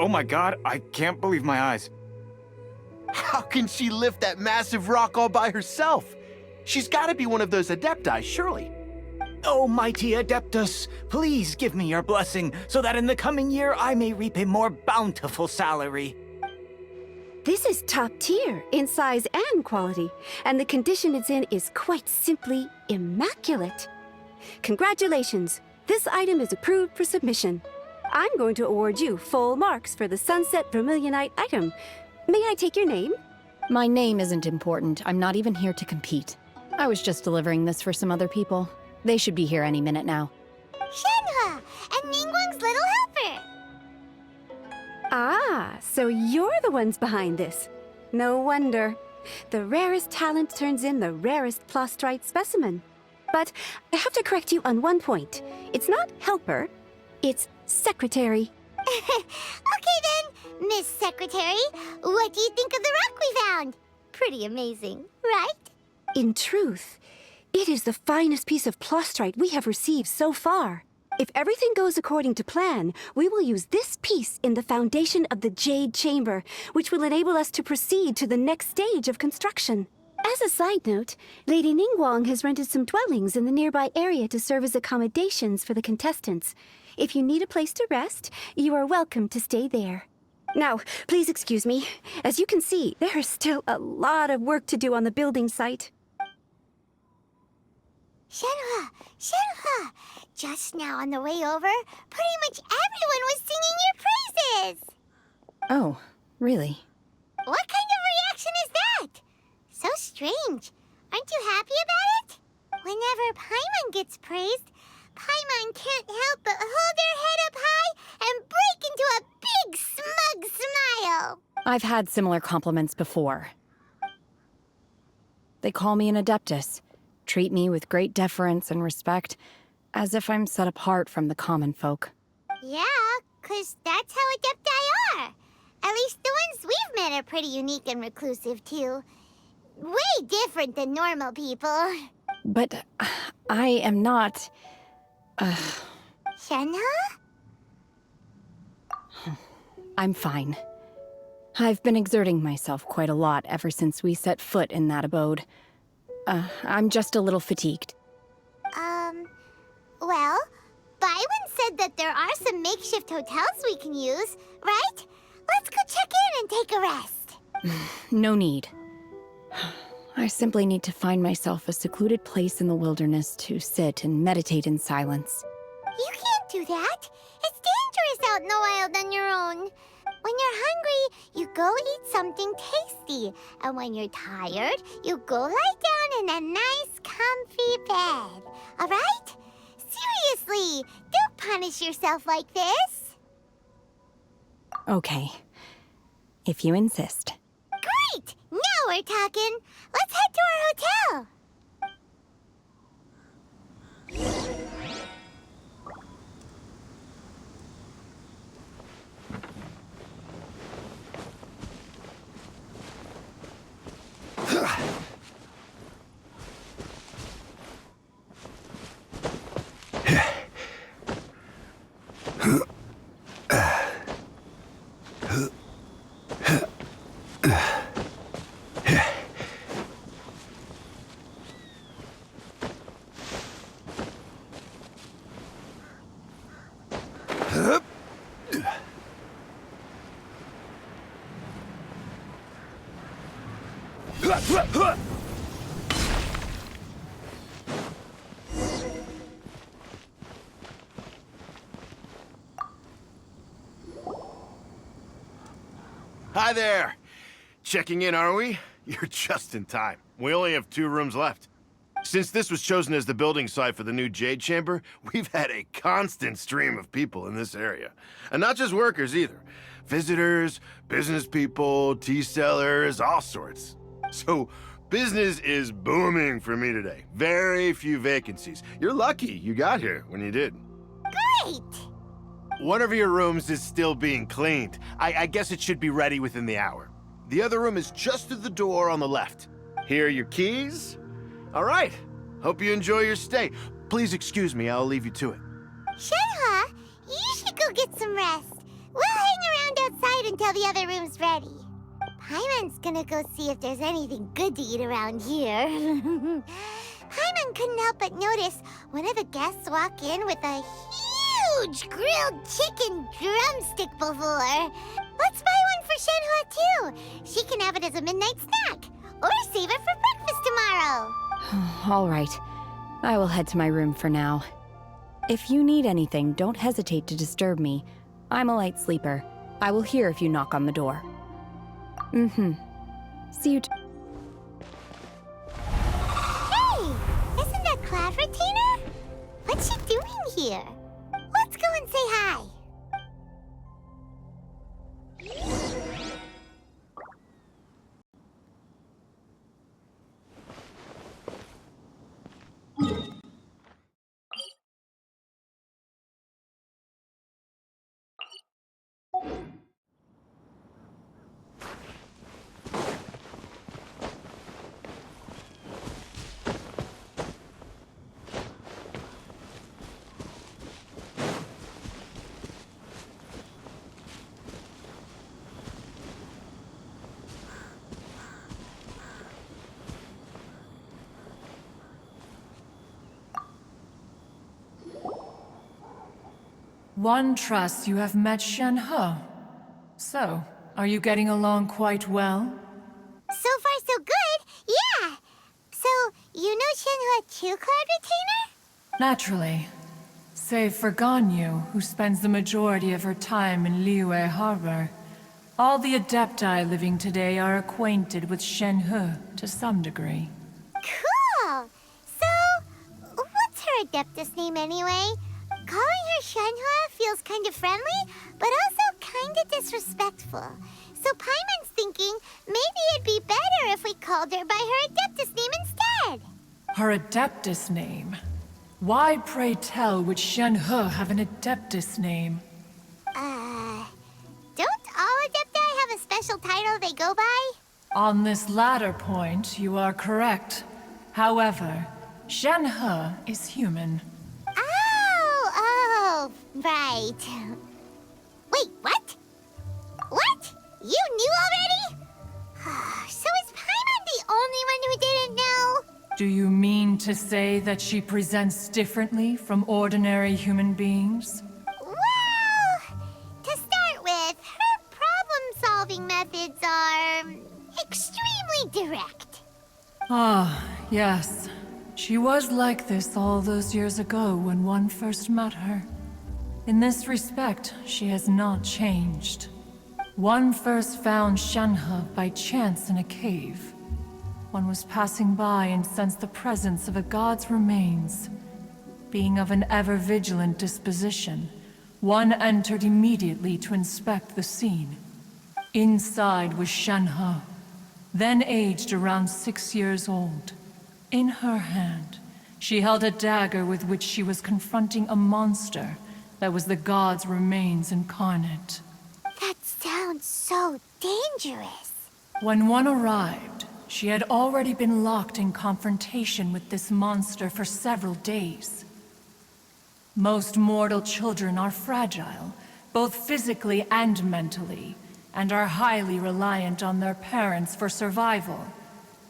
Oh my god, I can't believe my eyes. How can she lift that massive rock all by herself? She's gotta be one of those Adepti, surely. Oh, mighty Adeptus, please give me your blessing so that in the coming year I may reap a more bountiful salary. This is top tier in size and quality, and the condition it's in is quite simply immaculate. Congratulations! This item is approved for submission. I'm going to award you full marks for the Sunset Vermilionite item. May I take your name? My name isn't important. I'm not even here to compete. I was just delivering this for some other people. They should be here any minute now. Shenhua, and Ningguang's little helper. Ah, so you're the ones behind this. No wonder. The rarest talent turns in the rarest Plostrite specimen. But I have to correct you on one point. It's not helper, it's secretary. Okay then, Miss Secretary, what do you think of the rock we found? Pretty amazing, right? In truth, it is the finest piece of Plostrite we have received so far. If everything goes according to plan, we will use this piece in the foundation of the Jade Chamber, which will enable us to proceed to the next stage of construction. As a side note, Lady Ningguang has rented some dwellings in the nearby area to serve as accommodations for the contestants. If you need a place to rest, you are welcome to stay there. Now, please excuse me. As you can see, there is still a lot of work to do on the building site. Shenhua, Shenhua, just now on the way over, pretty much everyone was singing your praises. Oh, really? What kind of reaction is that? So strange. Aren't you happy about it? Whenever Paimon gets praised, Paimon can't help but hold their head up high and break into a big smug smile. I've had similar compliments before. They call me an Adeptus, treat me with great deference and respect, as if I'm set apart from the common folk. Yeah, 'cause that's how Adepti are. At least the ones we've met are pretty unique and reclusive, too. Way different than normal people. But I am not... Shenhua? I'm fine. I've been exerting myself quite a lot ever since we set foot in that abode. I'm just a little fatigued. Well, Byron said that there are some makeshift hotels we can use, right? Let's go check in and take a rest. No need. I simply need to find myself a secluded place in the wilderness to sit and meditate in silence. You can't do that. It's dangerous out in the wild on your own. When you're hungry, you go eat something tasty. And when you're tired, you go lie down in a nice, comfy bed. All right? Seriously, don't punish yourself like this. Okay. If you insist. Great! Now we're talking. Let's head to our hotel. Hi there. Checking in, are we? You're just in time. We only have 2 rooms left. Since this was chosen as the building site for the new Jade Chamber, we've had a constant stream of people in this area. And not just workers either. Visitors, business people, tea sellers, all sorts. So business is booming for me today. Very few vacancies. You're lucky you got here when you did. Great! One of your rooms is still being cleaned. I guess it should be ready within the hour. The other room is just through the door on the left. Here are your keys. All right. Hope you enjoy your stay. Please excuse me, I'll leave you to it. Shenhua, you should go get some rest. We'll hang around outside until the other room's ready. Paimon's gonna go see if there's anything good to eat around here. Paimon couldn't help but notice one of the guests walk in with a huge grilled chicken drumstick before. Let's buy one for Shenhua too. She can have it as a midnight snack. Or save it for breakfast tomorrow. All right. I will head to my room for now. If you need anything, don't hesitate to disturb me. I'm a light sleeper. I will hear if you knock on the door. See you Hey! Isn't that Cloud Retainer? What's she doing here? Let's go and say hi. One trusts you have met Shenhe. So, are you getting along quite well? So far, so good. Yeah. So, you know Shenhua too, Cloud Retainer? Naturally. Save for Ganyu, who spends the majority of her time in Liyue Harbor. All the Adepti living today are acquainted with Shenhe to some degree. Cool. So, what's her Adeptus name anyway? Calling her Shenhua feels kind of friendly, but also kind of disrespectful. So Paimon's thinking maybe it'd be better if we called her by her Adeptus name instead. Her Adeptus name? Why, pray tell, would Shenhe have an Adeptus name? Don't all Adepti have a special title they go by? On this latter point, you are correct. However, Shenhe is human. Oh, right. Wait, what? What? You knew already? So is Paimon the only one who didn't know? Do you mean to say that she presents differently from ordinary human beings? Well, to start with, her problem-solving methods are extremely direct. Ah, yes. She was like this all those years ago when one first met her. In this respect, she has not changed. One first found Shenhe by chance in a cave. One was passing by and sensed the presence of a god's remains. Being of an ever-vigilant disposition, one entered immediately to inspect the scene. Inside was Shenhe, then aged around 6 years old. In her hand, she held a dagger with which she was confronting a monster that was the god's remains incarnate. That sounds so dangerous. When one arrived, she had already been locked in confrontation with this monster for several days. Most mortal children are fragile, both physically and mentally, and are highly reliant on their parents for survival.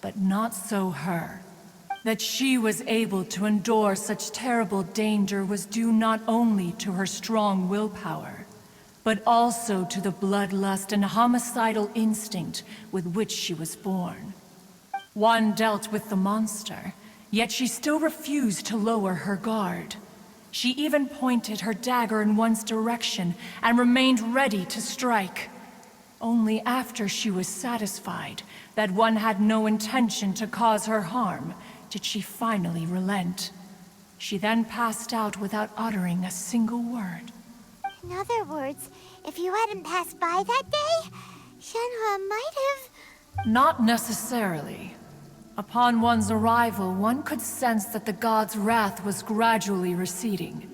But not so her. That she was able to endure such terrible danger was due not only to her strong willpower, but also to the bloodlust and homicidal instinct with which she was born. One dealt with the monster, yet she still refused to lower her guard. She even pointed her dagger in one's direction and remained ready to strike. Only after she was satisfied that one had no intention to cause her harm did she finally relent. She then passed out without uttering a single word. In other words, if you hadn't passed by that day, Shenhua might have... Not necessarily. Upon one's arrival, one could sense that the god's wrath was gradually receding.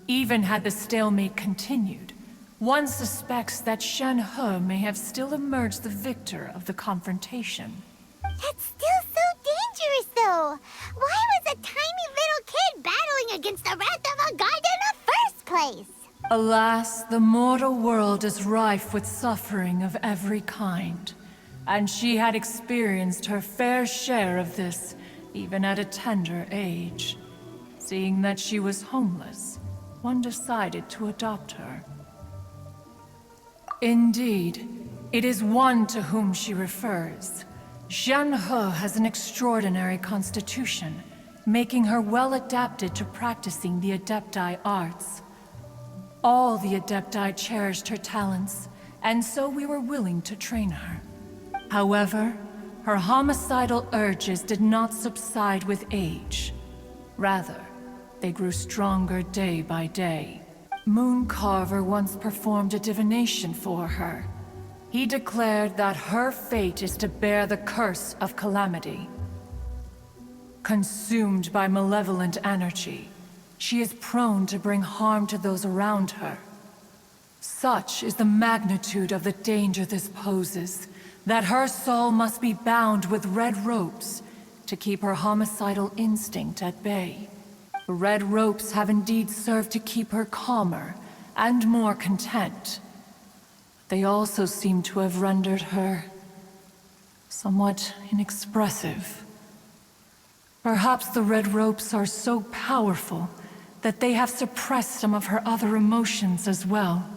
Even had the stalemate continued, one suspects that Shenhe may have still emerged the victor of the confrontation. That's still so dangerous, though. Why was a tiny little kid battling against the wrath of a god in the first place? Alas, the mortal world is rife with suffering of every kind, and she had experienced her fair share of this, even at a tender age. Seeing that she was homeless, one decided to adopt her. Indeed, it is one to whom she refers. Shen-He has an extraordinary constitution, making her well adapted to practicing the Adepti arts. All the Adepti cherished her talents, and so we were willing to train her. However, her homicidal urges did not subside with age. Rather, they grew stronger day by day. Mooncarver once performed a divination for her. He declared that her fate is to bear the curse of calamity. Consumed by malevolent energy, she is prone to bring harm to those around her. Such is the magnitude of the danger this poses, that her soul must be bound with red ropes to keep her homicidal instinct at bay. The red ropes have indeed served to keep her calmer and more content. They also seem to have rendered her somewhat inexpressive. Perhaps the red ropes are so powerful that they have suppressed some of her other emotions as well.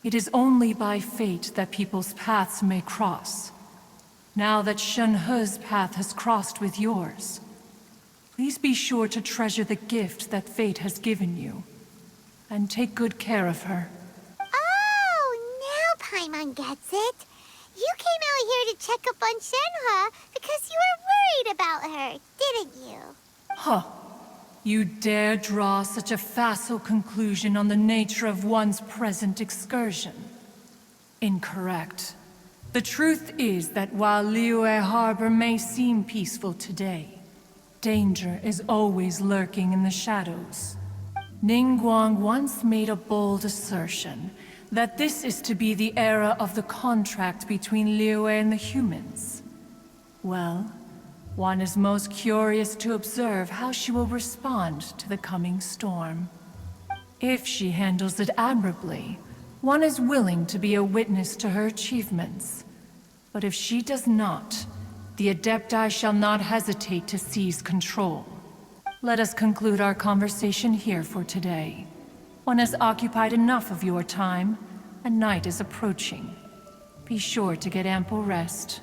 It is only by fate that people's paths may cross. Now that Shen-He's path has crossed with yours, please be sure to treasure the gift that fate has given you, and take good care of her. Oh, now Paimon gets it. You came out here to check up on Shen-He because you were worried about her, didn't you? Huh. You dare draw such a facile conclusion on the nature of one's present excursion? Incorrect. The truth is that while Liyue Harbor may seem peaceful today, danger is always lurking in the shadows. Ningguang once made a bold assertion that this is to be the era of the contract between Liyue and the humans. Well, one is most curious to observe how she will respond to the coming storm. If she handles it admirably, one is willing to be a witness to her achievements. But if she does not, the Adepti shall not hesitate to seize control. Let us conclude our conversation here for today. One has occupied enough of your time, and night is approaching. Be sure to get ample rest.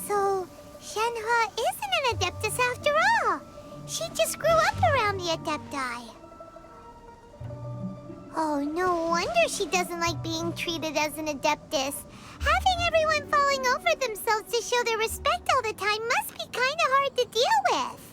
So, Shen-He isn't an Adeptus after all. She just grew up around the Adepti. Oh, no wonder she doesn't like being treated as an Adeptus. Having everyone falling over themselves to show their respect all the time must be kinda hard to deal with.